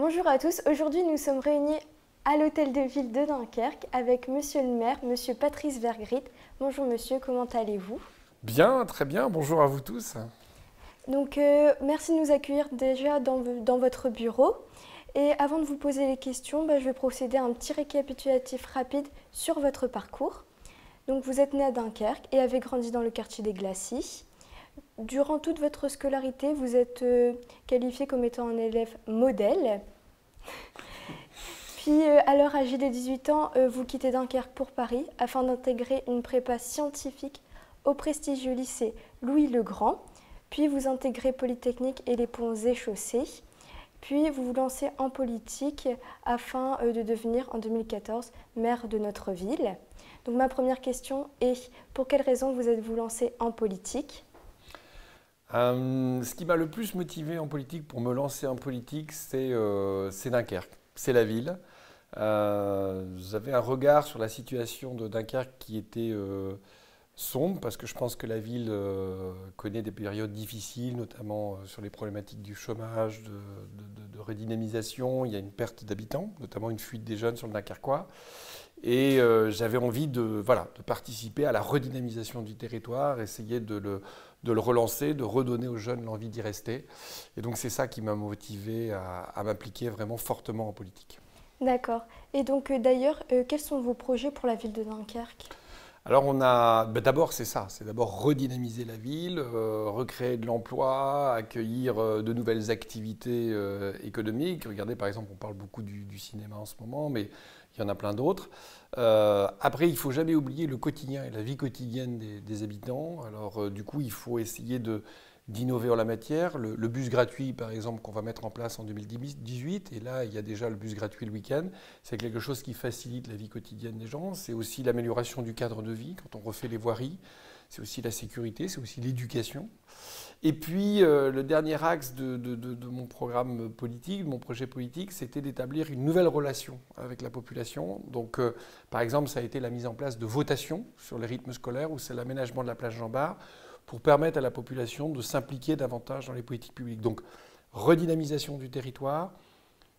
Bonjour à tous, aujourd'hui nous sommes réunis à l'hôtel de ville de Dunkerque avec monsieur le maire, monsieur Patrice Vergrit. Bonjour monsieur, comment allez-vous? Bien, très bien, bonjour à vous tous. Donc merci de nous accueillir déjà dans votre bureau. Et avant de vous poser les questions, je vais procéder à un petit récapitulatif rapide sur votre parcours. Donc vous êtes né à Dunkerque et avez grandi dans le quartier des Glacis. Durant toute votre scolarité, vous êtes qualifié comme étant un élève modèle. Puis, à l'heure âgée de 18 ans, vous quittez Dunkerque pour Paris afin d'intégrer une prépa scientifique au prestigieux lycée Louis-le-Grand. Puis, vous intégrez Polytechnique et les ponts et chaussées. Puis, vous vous lancez en politique afin de devenir, en 2014, maire de notre ville. Donc, ma première question est, pour quelle raison vous êtes-vous lancé en politique ? Ce qui m'a le plus motivé en politique, pour me lancer en politique, c'est Dunkerque, c'est la ville. J'avais un regard sur la situation de Dunkerque qui était sombre, parce que je pense que la ville connaît des périodes difficiles, notamment sur les problématiques du chômage, de redynamisation. Il y a une perte d'habitants, notamment une fuite des jeunes sur le Dunkerquois. Et j'avais envie de participer à la redynamisation du territoire, essayer de le relancer, de redonner aux jeunes l'envie d'y rester. Et donc c'est ça qui m'a motivé à m'impliquer vraiment fortement en politique. D'accord. Et donc d'ailleurs, quels sont vos projets pour la ville de Dunkerque ? Alors d'abord c'est ça, c'est d'abord redynamiser la ville, recréer de l'emploi, accueillir de nouvelles activités économiques. Regardez par exemple, on parle beaucoup du cinéma en ce moment, mais il y en a plein d'autres. Après, il ne faut jamais oublier le quotidien et la vie quotidienne des habitants. Alors du coup, il faut essayer d'innover en la matière. Le bus gratuit, par exemple, qu'on va mettre en place en 2018, et là, il y a déjà le bus gratuit le week-end, c'est quelque chose qui facilite la vie quotidienne des gens. C'est aussi l'amélioration du cadre de vie quand on refait les voiries. C'est aussi la sécurité, c'est aussi l'éducation. Et puis, le dernier axe de mon programme politique, de mon projet politique, c'était d'établir une nouvelle relation avec la population. Donc, par exemple, ça a été la mise en place de votations sur les rythmes scolaires, ou c'est l'aménagement de la place Jean-Bart, pour permettre à la population de s'impliquer davantage dans les politiques publiques. Donc, redynamisation du territoire,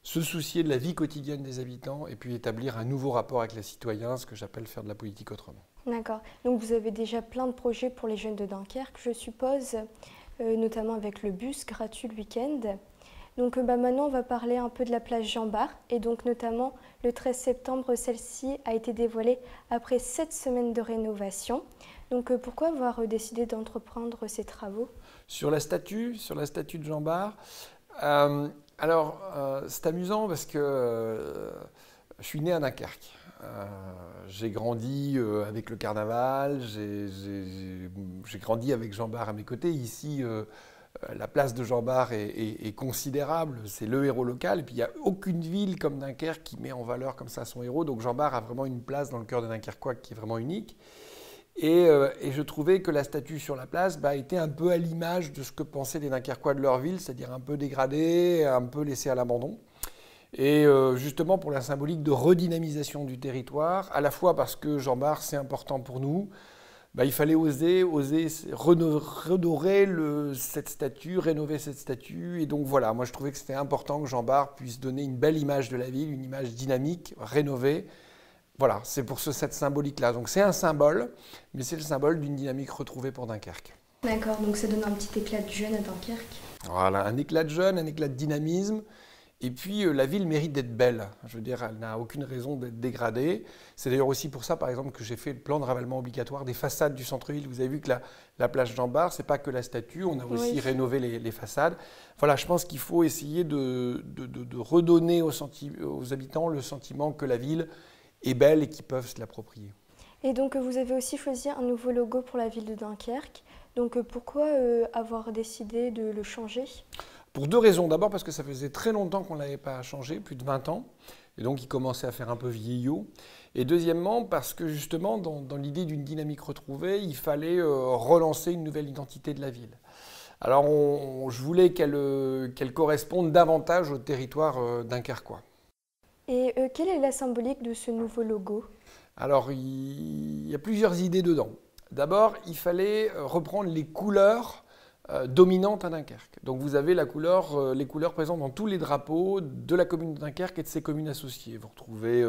se soucier de la vie quotidienne des habitants, et puis établir un nouveau rapport avec les citoyens, ce que j'appelle faire de la politique autrement. D'accord. Donc vous avez déjà plein de projets pour les jeunes de Dunkerque, je suppose, notamment avec le bus gratuit le week-end. Donc maintenant, on va parler un peu de la place Jean-Bart. Et donc notamment, le 13 septembre, celle-ci a été dévoilée après 7 semaines de rénovation. Donc pourquoi avoir décidé d'entreprendre ces travaux ? Sur la statue de Jean-Bart, c'est amusant parce que je suis né à Dunkerque. J'ai grandi avec le carnaval, j'ai grandi avec Jean-Bart à mes côtés. Ici, la place de Jean-Bart est considérable, c'est le héros local. Et puis il n'y a aucune ville comme Dunkerque qui met en valeur comme ça son héros. Donc Jean-Bart a vraiment une place dans le cœur de Dunkerquois qui est vraiment unique. Et je trouvais que la statue sur la place était un peu à l'image de ce que pensaient les Dunkerquois de leur ville, c'est-à-dire un peu dégradée, un peu laissée à l'abandon. Et justement pour la symbolique de redynamisation du territoire, à la fois parce que Jean-Bart c'est important pour nous, il fallait oser redorer cette statue, rénover cette statue. Et donc voilà, moi je trouvais que c'était important que Jean-Bart puisse donner une belle image de la ville, une image dynamique, rénovée. Voilà, c'est pour cette symbolique-là. Donc c'est un symbole, mais c'est le symbole d'une dynamique retrouvée pour Dunkerque. D'accord, donc ça donne un petit éclat de jeune à Dunkerque. Voilà, un éclat de jeune, un éclat de dynamisme. Et puis la ville mérite d'être belle. Je veux dire, elle n'a aucune raison d'être dégradée. C'est d'ailleurs aussi pour ça, par exemple, que j'ai fait le plan de ravalement obligatoire des façades du centre-ville. Vous avez vu que la place Jean-Bart, c'est pas que la statue, on a aussi rénové les façades. Voilà, je pense qu'il faut essayer de redonner aux habitants le sentiment que la ville est belle et qu'ils peuvent se l'approprier. Et donc vous avez aussi choisi un nouveau logo pour la ville de Dunkerque. Donc pourquoi avoir décidé de le changer ? Pour deux raisons. D'abord parce que ça faisait très longtemps qu'on ne l'avait pas changé, plus de 20 ans. Et donc il commençait à faire un peu vieillot. Et deuxièmement parce que justement dans l'idée d'une dynamique retrouvée, il fallait relancer une nouvelle identité de la ville. Alors je voulais qu'elle corresponde davantage au territoire dunkerquois. Et quelle est la symbolique de ce nouveau logo ? Alors, il y a plusieurs idées dedans. D'abord, il fallait reprendre les couleurs dominante à Dunkerque. Donc vous avez les couleurs présentes dans tous les drapeaux de la commune de Dunkerque et de ses communes associées. Vous retrouvez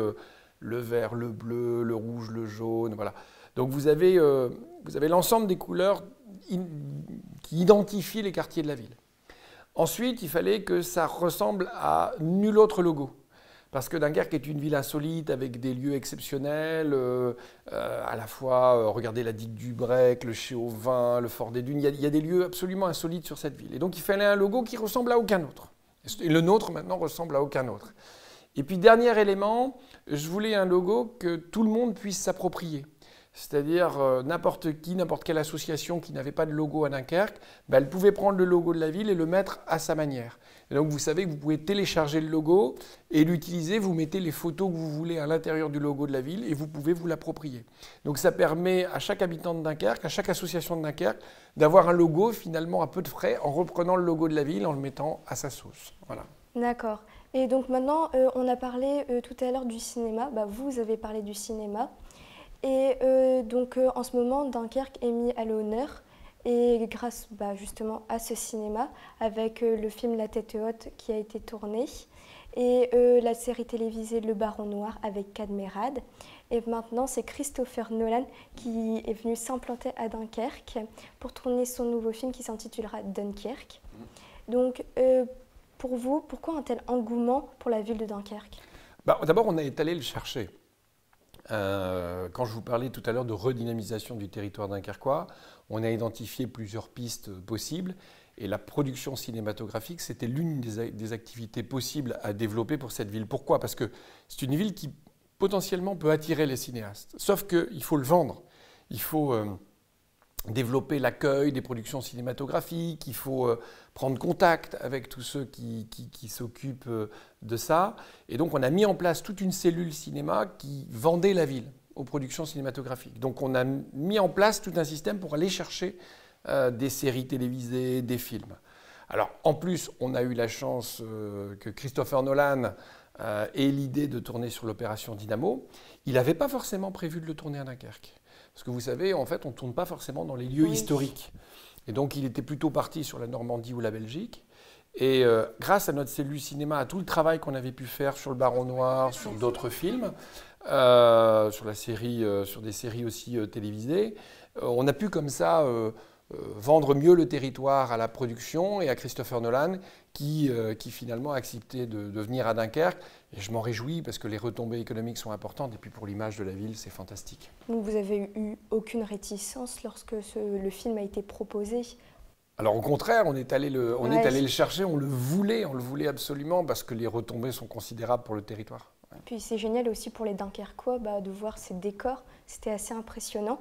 le vert, le bleu, le rouge, le jaune, voilà. Donc vous avez l'ensemble des couleurs qui identifient les quartiers de la ville. Ensuite, il fallait que ça ressemble à nul autre logo. Parce que Dunkerque est une ville insolite avec des lieux exceptionnels, à la fois, regardez la digue du Brec, le Chai au Vin, le Fort des Dunes, il y a des lieux absolument insolites sur cette ville. Et donc il fallait un logo qui ressemble à aucun autre. Et le nôtre maintenant ressemble à aucun autre. Et puis dernier élément, je voulais un logo que tout le monde puisse s'approprier. C'est-à-dire n'importe qui, n'importe quelle association qui n'avait pas de logo à Dunkerque, elle pouvait prendre le logo de la ville et le mettre à sa manière. Et donc vous savez que vous pouvez télécharger le logo et l'utiliser, vous mettez les photos que vous voulez à l'intérieur du logo de la ville et vous pouvez vous l'approprier. Donc ça permet à chaque habitant de Dunkerque, à chaque association de Dunkerque, d'avoir un logo finalement à peu de frais en reprenant le logo de la ville, en le mettant à sa sauce. Voilà. D'accord. Et donc maintenant, on a parlé tout à l'heure du cinéma, vous avez parlé du cinéma. Et donc en ce moment, Dunkerque est mis à l'honneur et grâce justement à ce cinéma, avec le film La Tête Haute qui a été tourné et la série télévisée Le Baron Noir avec Cadmerade. Et maintenant, c'est Christopher Nolan qui est venu s'implanter à Dunkerque pour tourner son nouveau film qui s'intitulera Dunkerque. Donc pour vous, pourquoi un tel engouement pour la ville de Dunkerque? D'abord, on est allé le chercher. Quand je vous parlais tout à l'heure de redynamisation du territoire dunkerquois, on a identifié plusieurs pistes possibles et la production cinématographique, c'était l'une des activités possibles à développer pour cette ville. Pourquoi? Parce que c'est une ville qui potentiellement peut attirer les cinéastes, sauf qu'il faut le vendre. Il faut développer l'accueil des productions cinématographiques, il faut prendre contact avec tous ceux qui s'occupent de ça. Et donc on a mis en place toute une cellule cinéma qui vendait la ville aux productions cinématographiques. Donc on a mis en place tout un système pour aller chercher des séries télévisées, des films. Alors en plus, on a eu la chance que Christopher Nolan ait l'idée de tourner sur l'opération Dynamo. Il n'avait pas forcément prévu de le tourner à Dunkerque. Parce que vous savez, en fait, on ne tourne pas forcément dans les lieux historiques. Et donc, il était plutôt parti sur la Normandie ou la Belgique. Et grâce à notre cellule cinéma, à tout le travail qu'on avait pu faire sur Le Baron Noir, sur d'autres films, sur des séries aussi télévisées, on a pu comme ça vendre mieux le territoire à la production et à Christopher Nolan, qui finalement a accepté de venir à Dunkerque. Et je m'en réjouis parce que les retombées économiques sont importantes et puis pour l'image de la ville, c'est fantastique. Donc vous avez eu aucune réticence lorsque le film a été proposé? Alors au contraire, on est allé le chercher, on le voulait absolument parce que les retombées sont considérables pour le territoire. Ouais. Puis c'est génial aussi pour les Dunkerquois de voir ces décors, c'était assez impressionnant.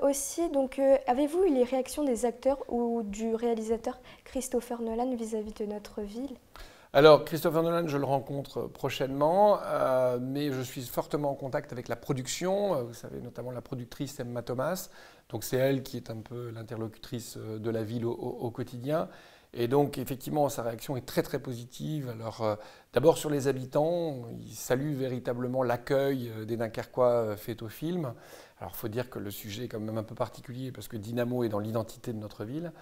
Aussi, donc, avez-vous eu les réactions des acteurs ou du réalisateur Christopher Nolan vis-à-vis de notre ville? Alors, Christopher Nolan, je le rencontre prochainement, mais je suis fortement en contact avec la production, vous savez, notamment la productrice Emma Thomas. Donc, c'est elle qui est un peu l'interlocutrice de la ville au quotidien. Et donc, effectivement, sa réaction est très, très positive. Alors, d'abord sur les habitants, il salue véritablement l'accueil des Dunkerquois fait au film. Alors, il faut dire que le sujet est quand même un peu particulier parce que Dynamo est dans l'identité de notre ville.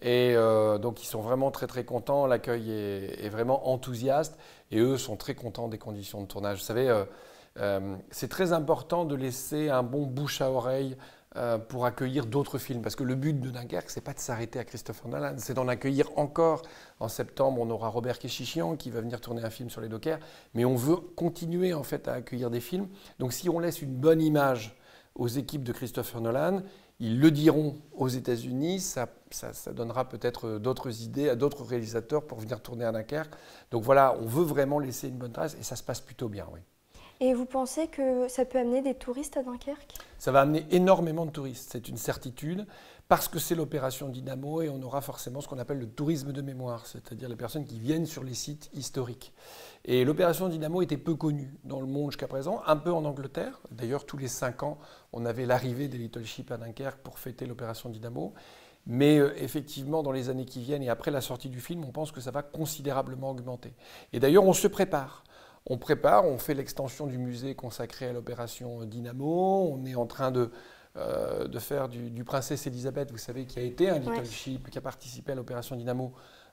Et donc, ils sont vraiment très, très contents. L'accueil est vraiment enthousiaste. Et eux sont très contents des conditions de tournage. Vous savez, c'est très important de laisser un bon bouche à oreille pour accueillir d'autres films. Parce que le but de Dunkerque, ce n'est pas de s'arrêter à Christopher Nolan, c'est d'en accueillir encore. En septembre, on aura Robert Keshichian qui va venir tourner un film sur les dockers. Mais on veut continuer en fait à accueillir des films. Donc si on laisse une bonne image aux équipes de Christopher Nolan, ils le diront aux États-Unis, ça donnera peut-être d'autres idées à d'autres réalisateurs pour venir tourner à Dunkerque. Donc voilà, on veut vraiment laisser une bonne trace et ça se passe plutôt bien, oui. Et vous pensez que ça peut amener des touristes à Dunkerque? Ça va amener énormément de touristes, c'est une certitude, parce que c'est l'opération Dynamo et on aura forcément ce qu'on appelle le tourisme de mémoire, c'est-à-dire les personnes qui viennent sur les sites historiques. Et l'opération Dynamo était peu connue dans le monde jusqu'à présent, un peu en Angleterre. D'ailleurs, tous les 5 ans, on avait l'arrivée des Little Ship à Dunkerque pour fêter l'opération Dynamo. Mais effectivement, dans les années qui viennent et après la sortie du film, on pense que ça va considérablement augmenter. Et d'ailleurs, on se prépare. On fait l'extension du musée consacré à l'opération Dynamo. On est en train de de faire du Princesse Elisabeth, vous savez, qui a été un Little Ship, qui a participé à l'opération Dynamo,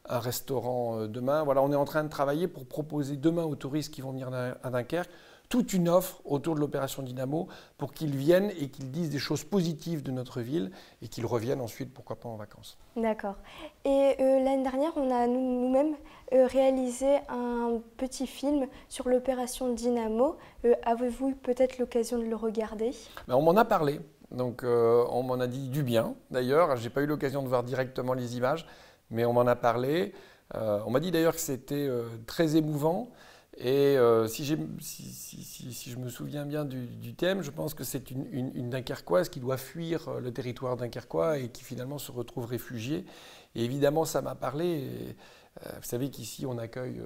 un restaurant demain. Voilà, on est en train de travailler pour proposer demain aux touristes qui vont venir à Dunkerque toute une offre autour de l'opération Dynamo pour qu'ils viennent et qu'ils disent des choses positives de notre ville et qu'ils reviennent ensuite, pourquoi pas, en vacances. D'accord. Et l'année dernière, on a nous-mêmes réalisé un petit film sur l'opération Dynamo. Avez-vous peut-être l'occasion de le regarder? Ben, on m'en a parlé, donc on m'en a dit du bien. D'ailleurs, je n'ai pas eu l'occasion de voir directement les images, mais on m'en a parlé. On m'a dit d'ailleurs que c'était très émouvant. Et si je me souviens bien du thème, je pense que c'est une Dunkerquoise qui doit fuir le territoire dunkerquois et qui finalement se retrouve réfugiée. Et évidemment, ça m'a parlé. Et, vous savez qu'ici, on accueille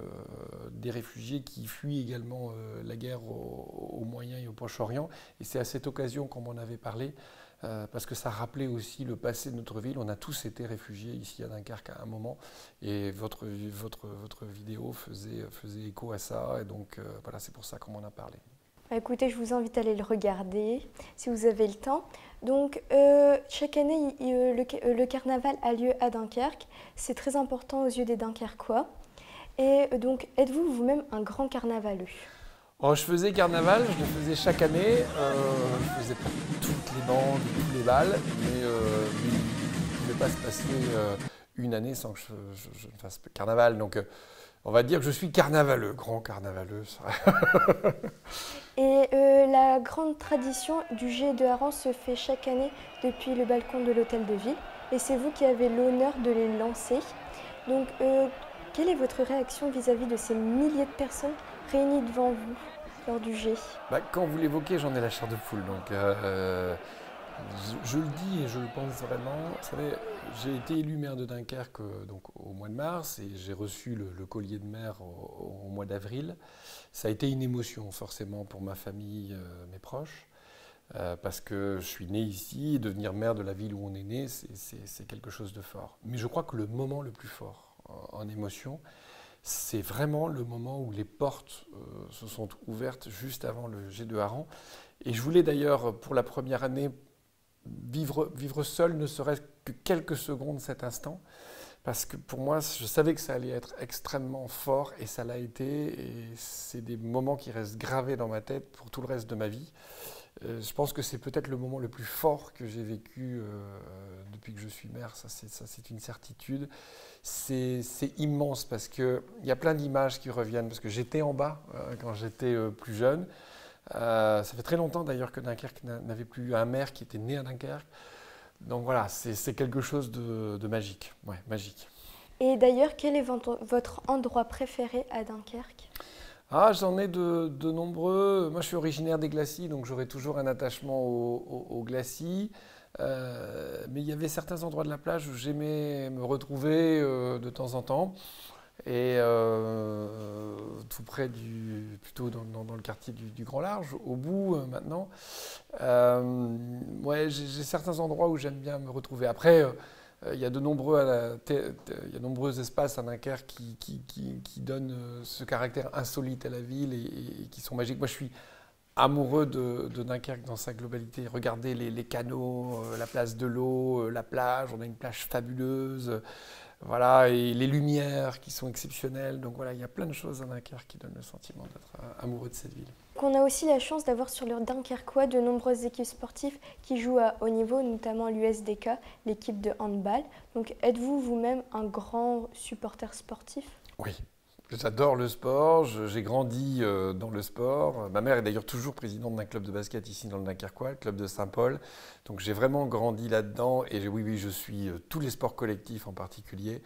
des réfugiés qui fuient également la guerre au Moyen et au Proche-Orient. Et c'est à cette occasion qu'on m'en avait parlé. Parce que ça rappelait aussi le passé de notre ville. On a tous été réfugiés ici à Dunkerque à un moment, et votre vidéo faisait écho à ça, et donc voilà, c'est pour ça qu'on m'en a parlé. Écoutez, je vous invite à aller le regarder, si vous avez le temps. Donc, chaque année, le carnaval a lieu à Dunkerque. C'est très important aux yeux des Dunkerquois. Et donc, êtes-vous vous-même un grand carnavaleux? Oh, je faisais carnaval, je le faisais chaque année. Je faisais pas toutes les bandes, tous les bals, mais il ne pouvait pas se passer une année sans que je ne fasse carnaval. Donc, on va dire que je suis carnavaleux, grand carnavaleux. Et la grande tradition du jet de harengs se fait chaque année depuis le balcon de l'hôtel de ville. Et c'est vous qui avez l'honneur de les lancer. Donc, quelle est votre réaction vis-à-vis de ces milliers de personnes réunies devant vous lors du jet? Quand vous l'évoquez, j'en ai la chair de poule. Donc, je le dis et je le pense vraiment. Vous savez, j'ai été élu maire de Dunkerque donc, au mois de mars et j'ai reçu le collier de maire au mois d'avril. Ça a été une émotion forcément pour ma famille, mes proches. Parce que je suis né ici et devenir maire de la ville où on est né, c'est quelque chose de fort. Mais je crois que le moment le plus fort en émotion, c'est vraiment le moment où les portes se sont ouvertes juste avant le jet de hareng. Et je voulais d'ailleurs, pour la première année, vivre seul, ne serait-ce que quelques secondes cet instant. Parce que pour moi, je savais que ça allait être extrêmement fort et ça l'a été. Et c'est des moments qui restent gravés dans ma tête pour tout le reste de ma vie. Je pense que c'est peut-être le moment le plus fort que j'ai vécu depuis que je suis maire, ça c'est une certitude. C'est immense parce qu'il y a plein d'images qui reviennent, parce que j'étais en bas quand j'étais plus jeune. Ça fait très longtemps d'ailleurs que Dunkerque n'avait plus un maire qui était né à Dunkerque. Donc voilà, c'est quelque chose de magique, ouais, magique. Et d'ailleurs, quel est votre endroit préféré à Dunkerque? Ah, j'en ai de nombreux. Moi, je suis originaire des Glacis, donc j'aurai toujours un attachement aux Glacis. Mais il y avait certains endroits de la plage où j'aimais me retrouver de temps en temps. Et tout près plutôt dans le quartier du Grand Large, au bout maintenant. Ouais, j'ai certains endroits où j'aime bien me retrouver. Après, il y a de nombreux espaces à Dunkerque qui donnent ce caractère insolite à la ville et qui sont magiques. Moi, je suis amoureux de Dunkerque dans sa globalité. Regardez les canaux, la place de l'eau, la plage. On a une plage fabuleuse. Voilà, et les lumières qui sont exceptionnelles. Donc voilà, il y a plein de choses à Dunkerque qui donnent le sentiment d'être amoureux de cette ville. On a aussi la chance d'avoir sur le Dunkerquois de nombreuses équipes sportives qui jouent à haut niveau, notamment l'USDK, l'équipe de handball. Donc êtes-vous vous-même un grand supporter sportif? Oui, j'adore le sport, j'ai grandi dans le sport. Ma mère est d'ailleurs toujours présidente d'un club de basket ici dans le Dunkerquois, le club de Saint-Paul. Donc j'ai vraiment grandi là-dedans et oui, je suis tous les sports collectifs en particulier.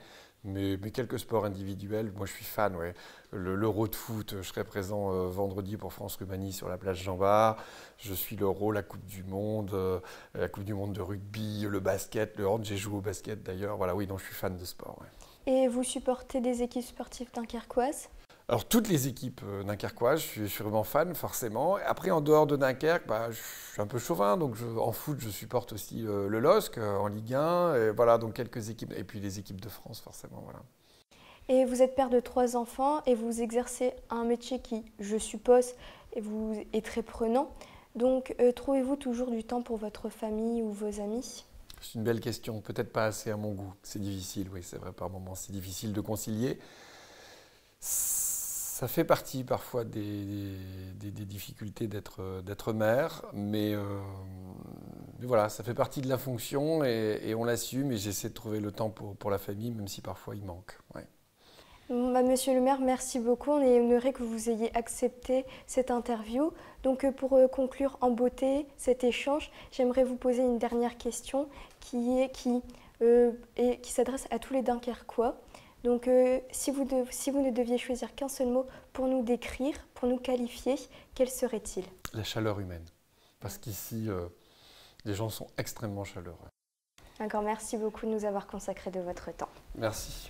Mais quelques sports individuels, moi je suis fan, ouais. L'Euro de foot, je serai présent vendredi pour France-Roumanie sur la plage Jean-Bart. Je suis l'Euro, la Coupe du Monde de rugby, le basket, le hand, j'ai joué au basket d'ailleurs. Voilà, oui, donc je suis fan de sport. Ouais. Et vous supportez des équipes sportives dunkerquoises? Alors toutes les équipes dunkerquoises, je suis vraiment fan forcément. Après en dehors de Dunkerque, je suis un peu chauvin, donc en foot je supporte aussi le LOSC en Ligue 1. Et voilà, donc quelques équipes, et puis les équipes de France forcément. Voilà. Et vous êtes père de 3 enfants et vous exercez un métier qui, je suppose, est très prenant. Donc, trouvez-vous toujours du temps pour votre famille ou vos amis? C'est une belle question, peut-être pas assez à mon goût. C'est difficile, oui, c'est vrai, par moments, c'est difficile de concilier. Ça fait partie parfois des difficultés d'être mère, mais voilà, ça fait partie de la fonction et on l'assume et j'essaie de trouver le temps pour la famille, même si parfois il manque. Ouais. Monsieur le maire, merci beaucoup. On aimerait que vous ayez accepté cette interview. Donc pour conclure en beauté cet échange, j'aimerais vous poser une dernière question qui s'adresse à tous les Dunkerquois. Donc si vous ne deviez choisir qu'un seul mot pour nous décrire, pour nous qualifier, quel serait-il? La chaleur humaine, parce qu'ici, les gens sont extrêmement chaleureux. Encore merci beaucoup de nous avoir consacré de votre temps. Merci.